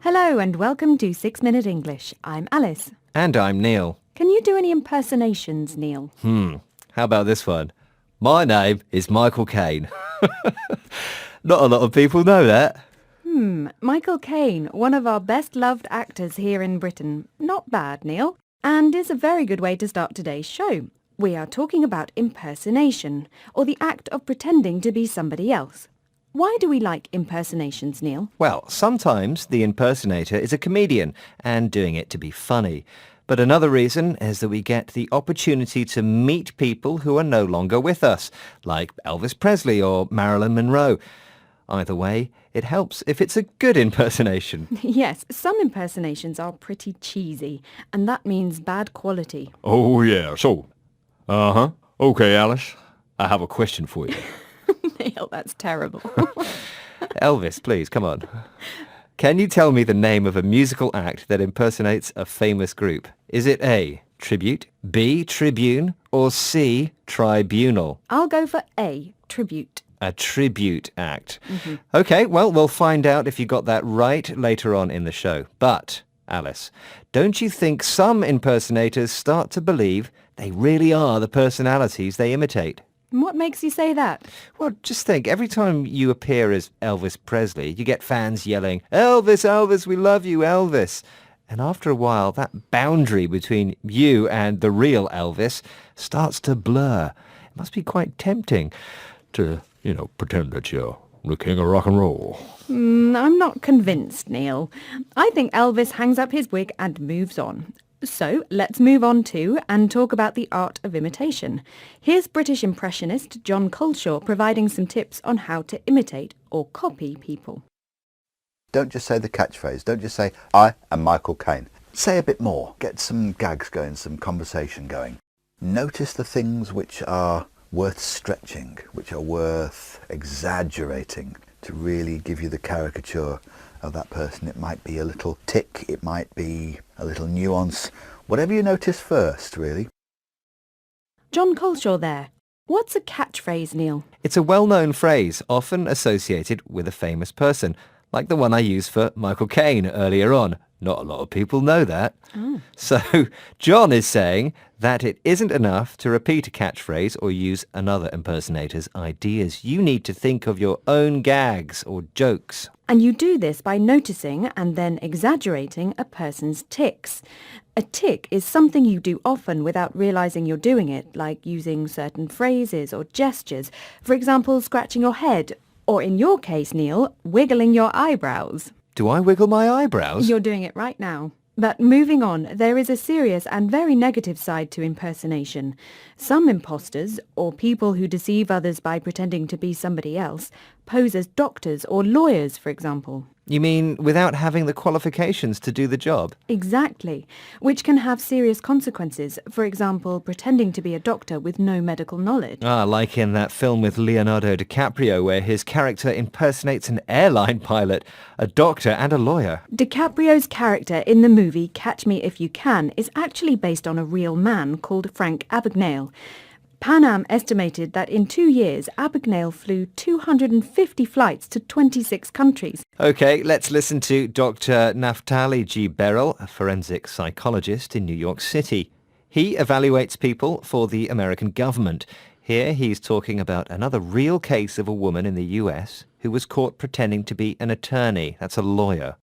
Hello and welcome to 6 Minute English. I'm Alice. And I'm Neil. Can you do any impersonations, Neil? How about this one? My name is Michael Caine. Not a lot of people know that. Michael Caine, one of our best-loved actors here in Britain. Not bad, Neil. And is a very good way to start today's show. We are talking about impersonation, or the act of pretending to be somebody else. Why do we like impersonations, Neil? Well, sometimes the impersonator is a comedian and doing it to be funny. But another reason is that we get the opportunity to meet people who are no longer with us, like Elvis Presley or Marilyn Monroe. Either way, it helps if it's a good impersonation. Yes, some impersonations are pretty cheesy, and that means bad quality. Oh, yeah. So, Okay, Alice, I have a question for you. Neil, that's terrible. Elvis, please, come on. Can you tell me the name of a musical act that impersonates a famous group? Is it A, tribute, B, tribune, or C, tribunal? I'll go for A, tribute. A tribute act. Okay, well, we'll find out if you got that right later on in the show. But, Alice, don't you think some impersonators start to believe they really are the personalities they imitate? What makes you say that? Well, just think, every time you appear as Elvis Presley, you get fans yelling, "Elvis, Elvis, we love you, Elvis." And after a while, that boundary between you and the real Elvis starts to blur. It must be quite tempting To, pretend that you're the king of rock and roll. I'm not convinced, Neil. I think Elvis hangs up his wig and moves on. So let's move on to and talk about the art of imitation. Here's British impressionist John Coleshaw providing some tips on how to imitate or copy people. Don't just say the catchphrase. Don't just say, "I am Michael Caine." Say a bit more. Get some gags going, some conversation going. Notice the things which are worth stretching, which are worth exaggerating to really give you the caricature of that person. It might be a little tick, it might be a little nuance, whatever you notice first, really. John Coleshaw there. What's a catchphrase, Neil? It's a well-known phrase, often associated with a famous person, like the one I used for Michael Caine earlier on. Not a lot of people know that. So John is saying that it isn't enough to repeat a catchphrase or use another impersonator's ideas. You need to think of your own gags or jokes. And you do this by noticing and then exaggerating a person's tics. A tic is something you do often without realizing you're doing it, like using certain phrases or gestures. For example, scratching your head, or in your case, Neil, wiggling your eyebrows. Do I wiggle my eyebrows? You're doing it right now. But moving on, there is a serious and very negative side to impersonation. Some impostors, or people who deceive others by pretending to be somebody else, pose as doctors or lawyers, for example. You mean without having the qualifications to do the job? Exactly, which can have serious consequences. For example, pretending to be a doctor with no medical knowledge. Like in that film with Leonardo DiCaprio where his character impersonates an airline pilot, a doctor and a lawyer. DiCaprio's character in the movie Catch Me If You Can is actually based on a real man called Frank Abagnale. Pan Am estimated that in 2 years, Abagnale flew 250 flights to 26 countries. Okay, let's listen to Dr. Naftali G. Beryl, a forensic psychologist in New York City. He evaluates people for the American government. Here he's talking about another real case of a woman in the US who was caught pretending to be an attorney. That's a lawyer.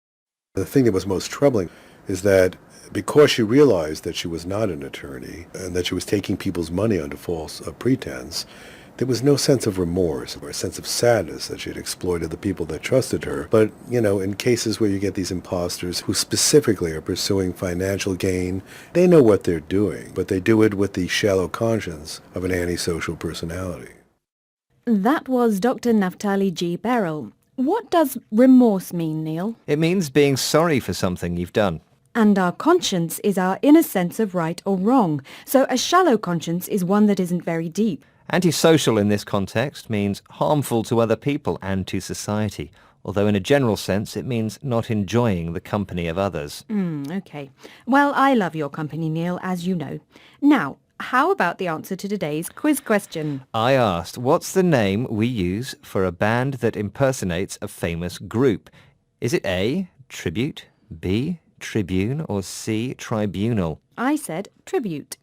The thing that was most troubling is that because she realized that she was not an attorney and that she was taking people's money under false pretense, there was no sense of remorse or a sense of sadness that she had exploited the people that trusted her. But, in cases where you get these imposters who specifically are pursuing financial gain, they know what they're doing, but they do it with the shallow conscience of an antisocial personality. That was Dr. Naftali G. Beryl. What does remorse mean, Neil? It means being sorry for something you've done. And our conscience is our inner sense of right or wrong. So a shallow conscience is one that isn't very deep. Antisocial in this context means harmful to other people and to society, although in a general sense it means not enjoying the company of others. Okay. Well, I love your company, Neil, as you know. Now, how about the answer to today's quiz question? I asked, what's the name we use for a band that impersonates a famous group? Is it A, tribute, B, tribune, or C, tribunal? I said tribute.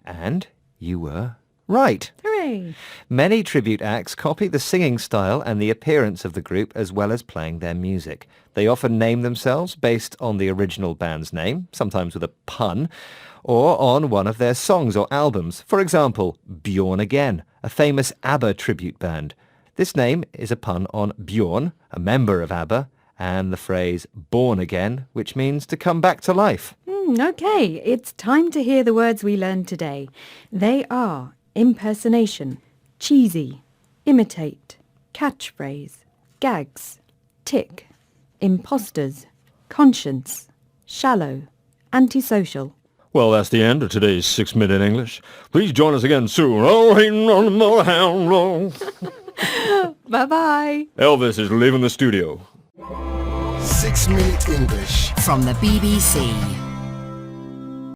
And you were right. Hooray! Many tribute acts copy the singing style and the appearance of the group as well as playing their music. They often name themselves based on the original band's name, sometimes with a pun, or on one of their songs or albums. For example, Bjorn Again, a famous ABBA tribute band. This name is a pun on Bjorn, a member of ABBA, and the phrase born again, which means to come back to life. Okay, it's time to hear the words we learned today. They are impersonation, cheesy, imitate, catchphrase, gags, tick, impostors, conscience, shallow, antisocial. Well, that's the end of today's 6-Minute English. Please join us again soon. Oh, hating on the motorhound road. Bye-bye. Elvis is leaving the studio. 6-Minute English from the BBC.